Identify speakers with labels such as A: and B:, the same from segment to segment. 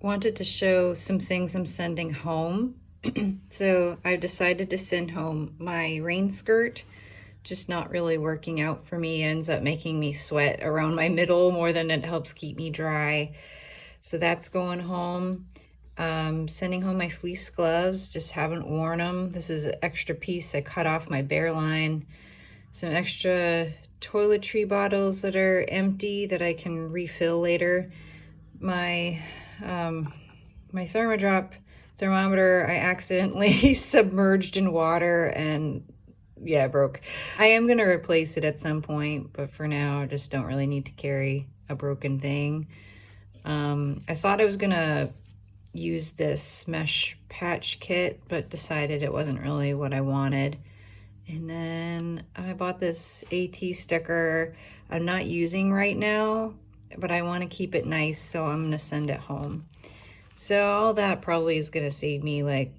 A: wanted to show some things I'm sending home. So I've decided to send home my rain skirt. Just not really working out for me. It ends up making me sweat around my middle more than it helps keep me dry. So that's going home. Sending home my fleece gloves, just haven't worn them. This is an extra piece I cut off my bear line. Some extra toiletry bottles that are empty that I can refill later. My my thermometer I accidentally submerged in water and yeah, it broke. I am gonna replace it at some point, but for now I just don't really need to carry a broken thing. I thought I was gonna use this mesh patch kit, but decided it wasn't really what I wanted. And then I bought this AT sticker I'm not using right now, but I want to keep it nice, so I'm gonna send it home. So all that probably is gonna save me like,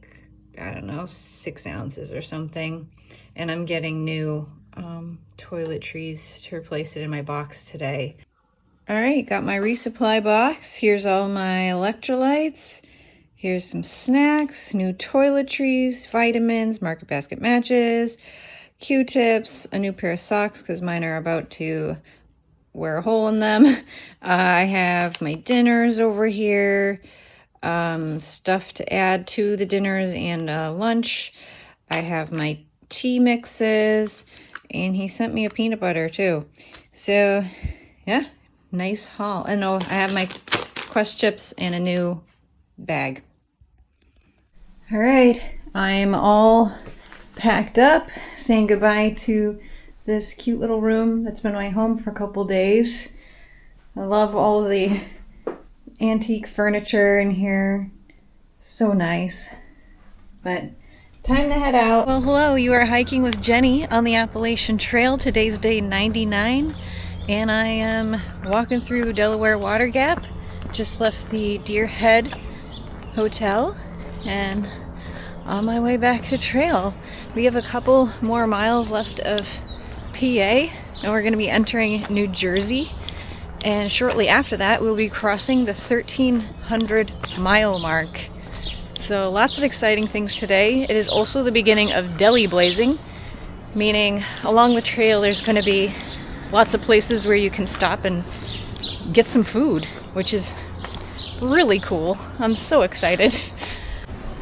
A: I don't know, 6 ounces or something. And I'm getting new toiletries to replace it in my box today. All right, got my resupply box. Here's all my electrolytes. Here's some snacks, new toiletries, vitamins, Market Basket matches, Q-tips, a new pair of socks because mine are about to wear a hole in them. I have my dinners over here, stuff to add to the dinners and lunch. I have my tea mixes, and he sent me a peanut butter too. So yeah, nice haul. And oh, I have my Quest chips and a new bag. All right, I'm all packed up, saying goodbye to this cute little room that's been my home for a couple days. I love all of the antique furniture in here. So nice. But time to head out. Well, hello, you are hiking with Jenny on the Appalachian Trail. Today's day 99, and I am walking through Delaware Water Gap. Just left the Deer Head Hotel and on my way back to trail. We have a couple more miles left of PA, and we're going to be entering New Jersey. And shortly after that, we'll be crossing the 1,300 mile mark. So lots of exciting things today. It is also the beginning of deli blazing, meaning along the trail there's going to be lots of places where you can stop and get some food, which is really cool. I'm so excited.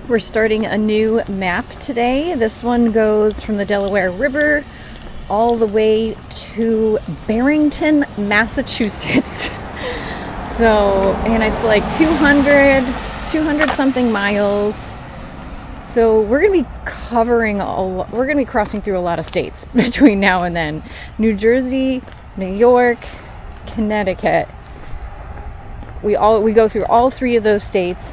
A: We're starting a new map today. This one goes from the Delaware River all the way to Barrington, Massachusetts. So, and it's like 200 something miles. So we're going to be covering we're going to be crossing through a lot of states between now and then. New Jersey, New York, Connecticut. We go through all 3 of those states,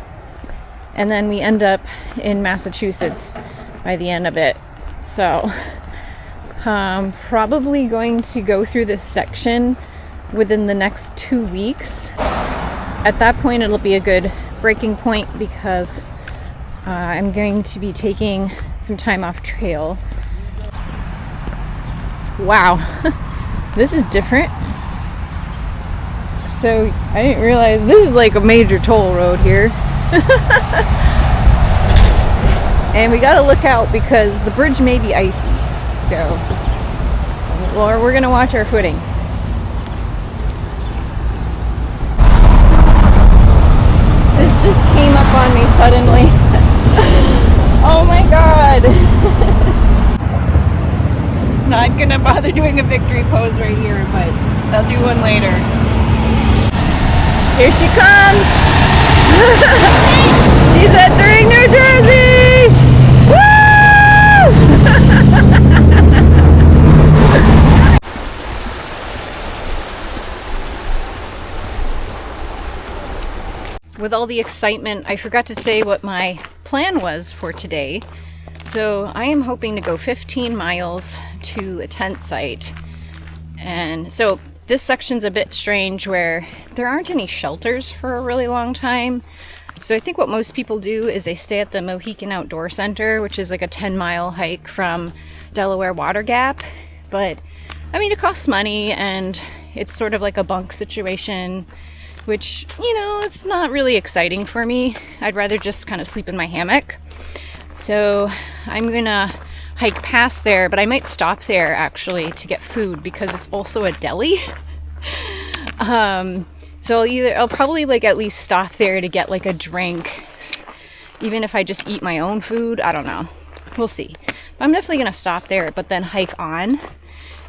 A: and then we end up in Massachusetts by the end of it. So probably going to go through this section within the next 2 weeks. At that point it'll be a good breaking point because I'm going to be taking some time off trail. Wow, this is different. So I didn't realize this is like a major toll road here. And we gotta look out because the bridge may be icy. So we're gonna watch our footing. This just came up on me suddenly. Oh my god. Not gonna bother doing a victory pose right here, but I'll do one later. Here she comes! She's entering New Jersey! Woo! With all the excitement, I forgot to say what my plan was for today. So I am hoping to go 15 miles to a tent site. And so this section's a bit strange where there aren't any shelters for a really long time. So I think what most people do is they stay at the Mohican Outdoor Center, which is like a 10-mile hike from Delaware Water Gap. But I mean, it costs money and it's sort of like a bunk situation.
B: which, you know, it's not really exciting for me. I'd rather just kind of sleep in my hammock. So I'm gonna hike past there, but I might stop there actually to get food because it's also a deli. So I'll probably like at least stop there to get like a drink, even if I just eat my own food. I don't know. We'll see. I'm definitely gonna stop there, but then hike on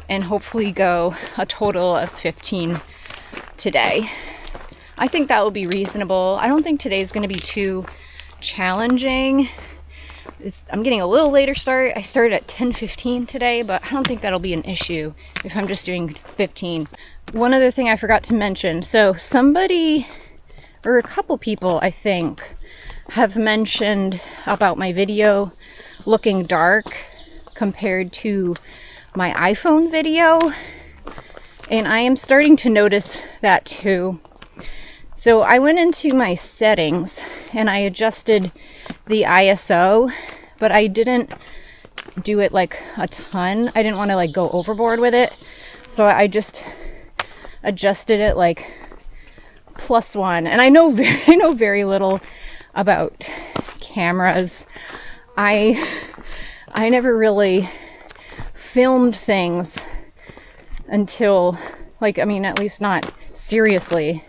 B: and hopefully go a total of 15 today. I think that will be reasonable. I don't think today's gonna be too challenging. I'm getting a little later start. I started at 10:15 today, but I don't think that'll be an issue if I'm just doing 15. One other thing I forgot to mention. So somebody, or a couple people, I think, have mentioned about my video looking dark compared to my iPhone video. And I am starting to notice that too. So I went into my settings and I adjusted the ISO, but I didn't do it like a ton. I didn't want to like go overboard with it. So I just adjusted it like +1. And I know very little about cameras. I never really filmed things until, like, I mean, at least not seriously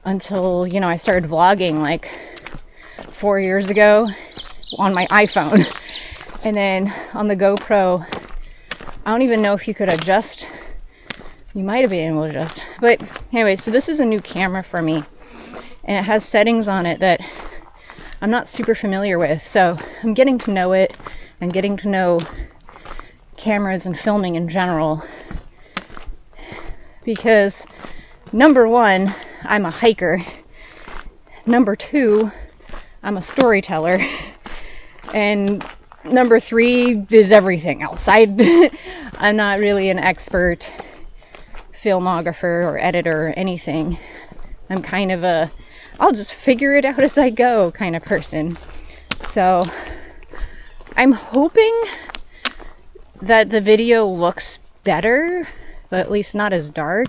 B: until, you know, I started vlogging like 4 years ago on my iPhone. And then on the GoPro, I don't even know if you could adjust. You might have been able to adjust. But anyway, so this is a new camera for me. And it has settings on it that I'm not super familiar with. So I'm getting to know it and getting to know cameras and filming in general. Because number one, I'm a hiker. Number two, I'm a storyteller. And number three is everything else. I'm not really an expert filmographer or editor or anything. I'm kind of I'll just figure it out as I go kind of person. So I'm hoping that the video looks better, but at least not as dark.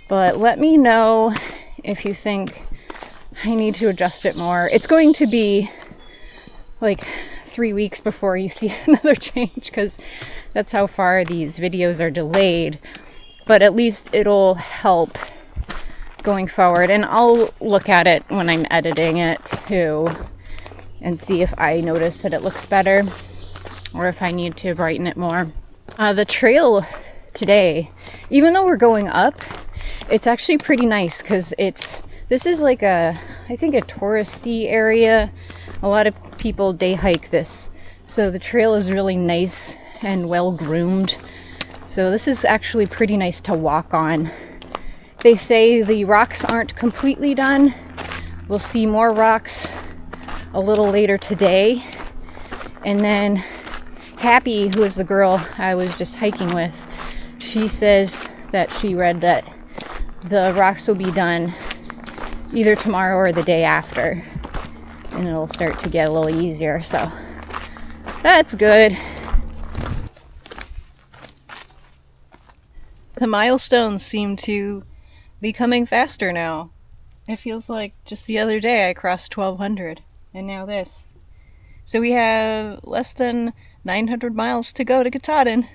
B: But let me know if you think I need to adjust it more. It's going to be like 3 weeks before you see another change, because that's how far these videos are delayed. But at least it'll help going forward. And I'll look at it when I'm editing it too and see if I notice that it looks better or if I need to brighten it more. The trail today, even though we're going up, it's actually pretty nice because this is like I think a touristy area. A lot of people day hike this. So the trail is really nice and well groomed. So this is actually pretty nice to walk on. They say the rocks aren't completely done. We'll see more rocks a little later today. And then Happy, who is the girl I was just hiking with, she says that she read that the rocks will be done either tomorrow or the day after. And it'll start to get a little easier. So that's good. The milestones seem to be coming faster now. It feels like just the other day I crossed 1,200, and now this. So we have less than 900 miles to go to Katahdin.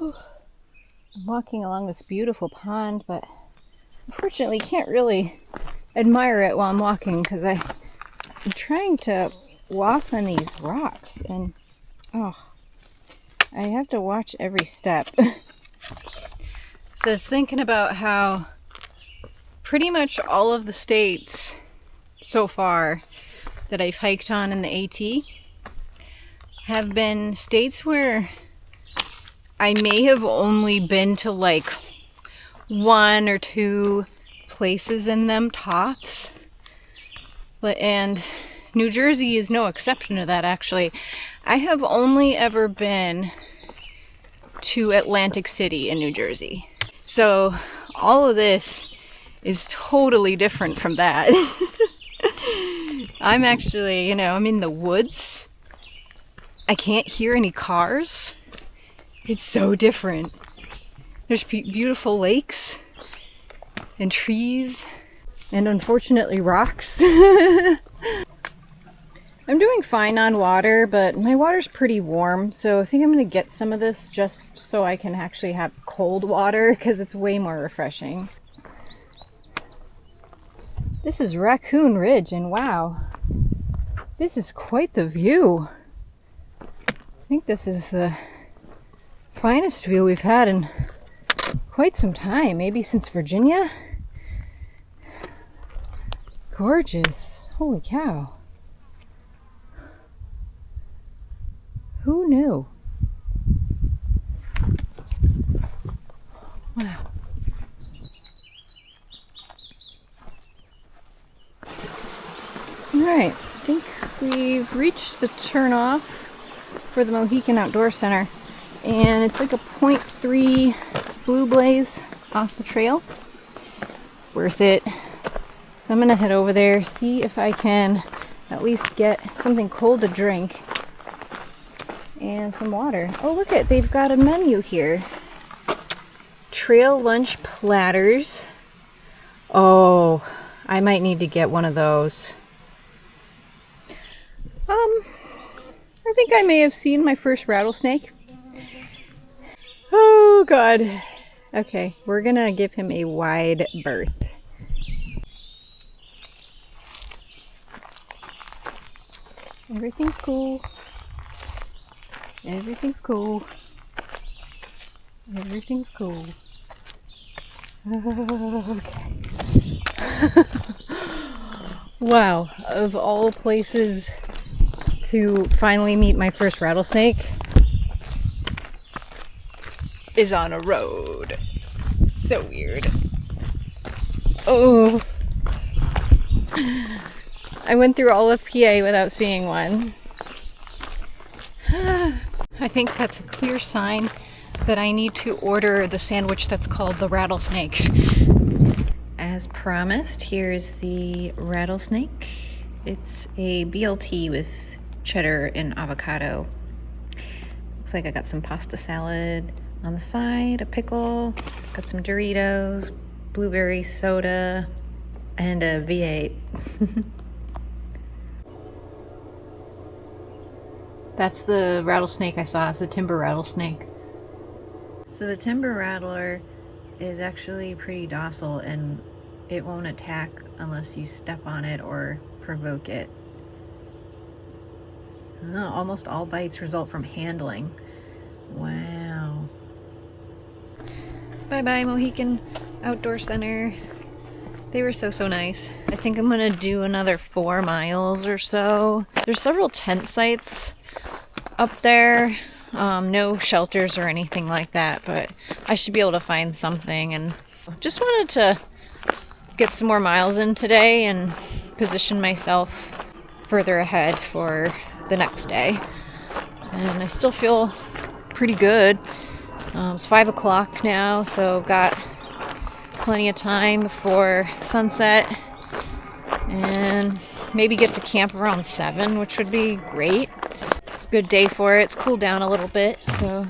B: I'm walking along this beautiful pond, but unfortunately can't really admire it while I'm walking because I'm trying to walk on these rocks, and I have to watch every step. So I was thinking about how pretty much all of the states so far that I've hiked on in the AT have been states where I may have only been to like 1 or 2 places in them tops. And New Jersey is no exception to that, actually. I have only ever been to Atlantic City in New Jersey. So all of this is totally different from that. I'm actually, I'm in the woods. I can't hear any cars. It's so different. There's beautiful lakes and trees and unfortunately rocks. I'm doing fine on water, but my water's pretty warm, so I think I'm going to get some of this just so I can actually have cold water because it's way more refreshing. This is Raccoon Ridge, and wow, this is quite the view. I think this is the finest view we've had in quite some time, maybe since Virginia. Gorgeous. Holy cow. Who knew? Wow. Alright, I think we've reached the turnoff for the Mohican Outdoor Center. And it's like a 0.3 blue blaze off the trail. Worth it. So I'm gonna head over there, see if I can at least get something cold to drink. And some water. Oh, look at, they've got a menu here. Trail lunch platters. Oh, I might need to get one of those. I think I may have seen my first rattlesnake. Oh, God. Okay, we're gonna give him a wide berth. Everything's cool. Everything's cool. Everything's cool. Okay. Wow, of all places to finally meet my first rattlesnake is on a road. So weird. Oh. I went through all of PA without seeing one. I think that's a clear sign that I need to order the sandwich that's called the Rattlesnake.
A: As promised, here's the Rattlesnake. It's a BLT with cheddar and avocado. Looks like I got some pasta salad on the side, a pickle, got some Doritos, blueberry soda, and a V8.
B: That's the rattlesnake I saw. It's a timber rattlesnake.
A: So the timber rattler is actually pretty docile and it won't attack unless you step on it or provoke it. Oh, almost all bites result from handling. Wow. Bye-bye, Mohican Outdoor Center. They were so nice. I think I'm gonna do another 4 miles or so. There's several tent sites up there. No shelters or anything like that, but I should be able to find something. And just wanted to get some more miles in today and position myself further ahead for the next day. And I still feel pretty good. It's 5 o'clock now, so got plenty of time before sunset and maybe get to camp around 7, which would be great. It's a good day for it. It's cooled down a little bit, so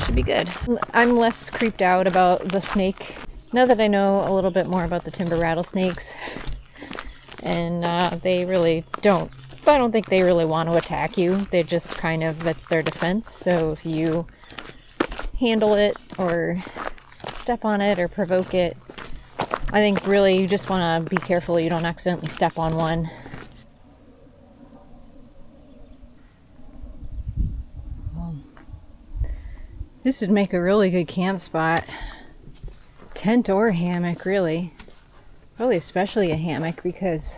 A: should be good. I'm less creeped out about the snake now that I know a little bit more about the timber rattlesnakes. And they really don't, I don't think they really want to attack you. They just kind of, that's their defense. So if you handle it or step on it or provoke it, I think really you just want to be careful you don't accidentally step on one. This would make a really good camp spot. Tent or hammock, really. Probably especially a hammock because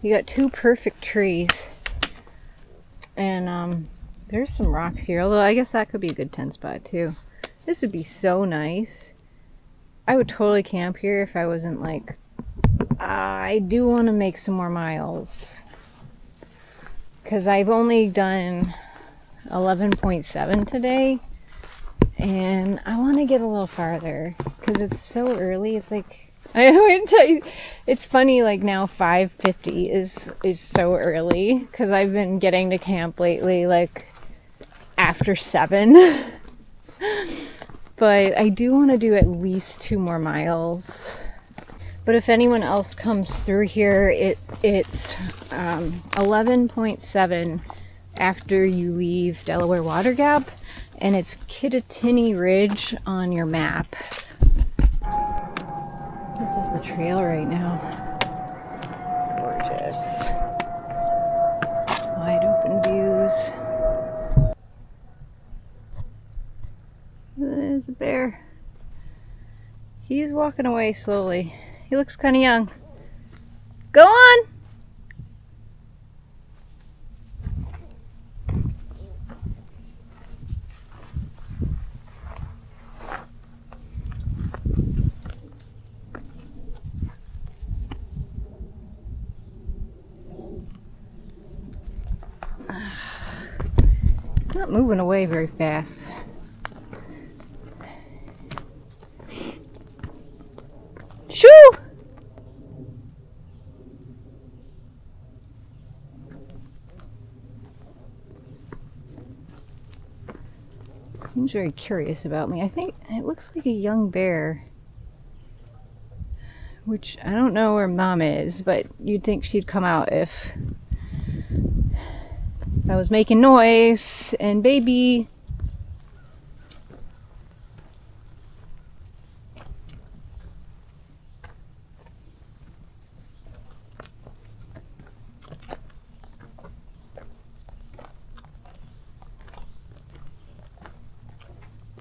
A: you got 2 perfect trees. And there's some rocks here, although I guess that could be a good tent spot too. This would be so nice. I would totally camp here if I wasn't like, I do want to make some more miles. Because I've only done 11.7 today. And I want to get a little farther because it's so early. It's like, I would tell you, it's funny, like now 5:50 is so early because I've been getting to camp lately like after 7.
B: but I do want to do at least 2 more miles. But if anyone else comes through here, it's 11.7 after you leave Delaware Water Gap, and it's Kittatinny Ridge on your map. This is the trail right now. Gorgeous. Wide open views. There's a bear. He's walking away slowly. He looks kind of young. Go on! Not moving away very fast. Shoo! Seems very curious about me. I think it looks like a young bear, which I don't know where Mom is, but you'd think she'd come out if I was making noise. And baby,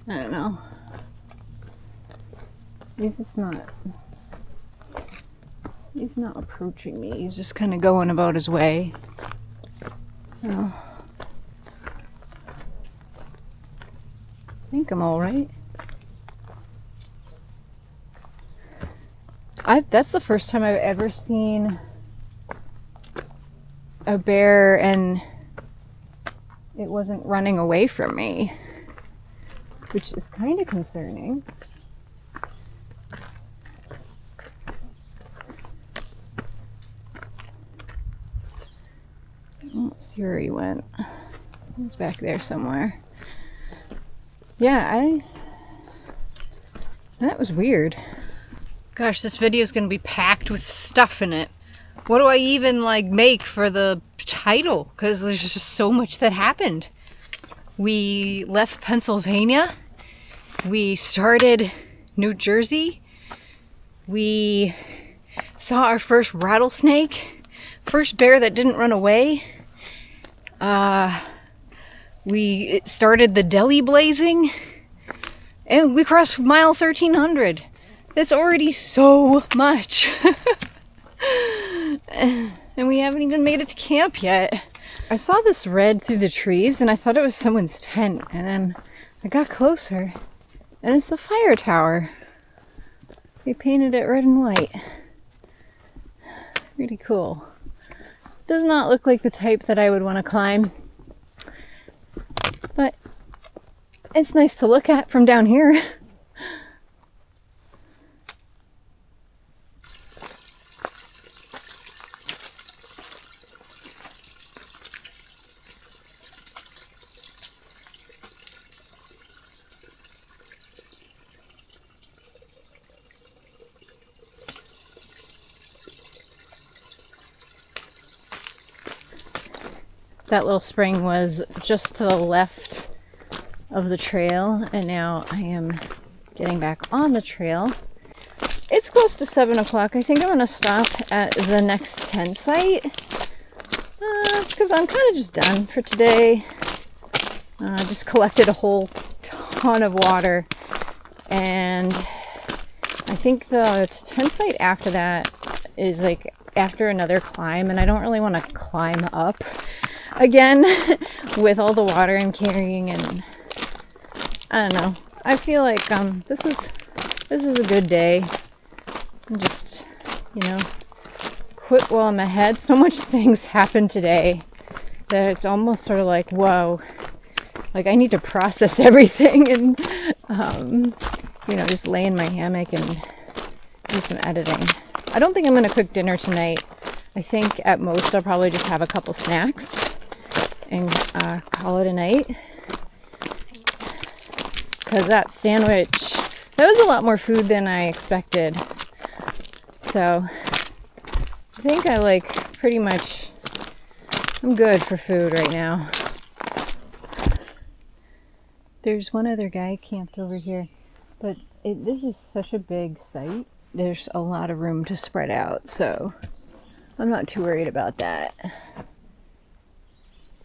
B: I don't know. He's not approaching me. He's just kind of going about his way. So I think I'm all right. That's the first time I've ever seen a bear and it wasn't running away from me, which is kind of concerning. Let's see where he went. He's back there somewhere. Yeah, that was weird. Gosh, this video is going to be packed with stuff in it. What do I even make for the title? Because there's just so much that happened. We left Pennsylvania. We started New Jersey. We saw our first rattlesnake. First bear that didn't run away. We started the deli blazing. And we crossed mile 1300. That's already so much. And we haven't even made it to camp yet. I saw this red through the trees and I thought it was someone's tent. And then I got closer and it's the fire tower. They painted it red and white. Pretty cool. Does not look like the type that I would want to climb. But it's nice to look at from down here. That little spring was just to the left of the trail, and now I am getting back on the trail. It's close to 7 o'clock. I think I'm going to stop at the next Tentsite. It's because I'm kind of just done for today. Just collected a whole ton of water, and I think the Tentsite after that is after another climb, and I don't really want to climb up again with all the water I'm carrying, and I don't know. I feel like this is a good day. I'm just, quit while I'm ahead. So much things happened today that it's almost sort of like, whoa, I need to process everything and just lay in my hammock and do some editing. I don't think I'm gonna cook dinner tonight. I think at most I'll probably just have a couple snacks and call it a night. because that sandwich, that was a lot more food than I expected. So I think I like pretty much, I'm good for food right now. There's one other guy camped over here, but this is such a big site. There's a lot of room to spread out, so I'm not too worried about that.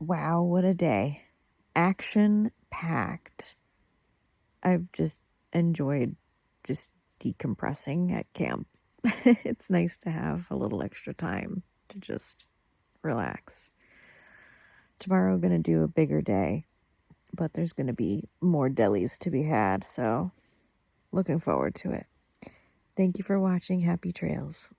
C: Wow, what a day. Action packed. I've just enjoyed just decompressing at camp. It's nice to have a little extra time to just relax. Tomorrow I'm going to do a bigger day, but there's going to be more delis to be had, so looking forward to it. Thank you for watching. Happy trails.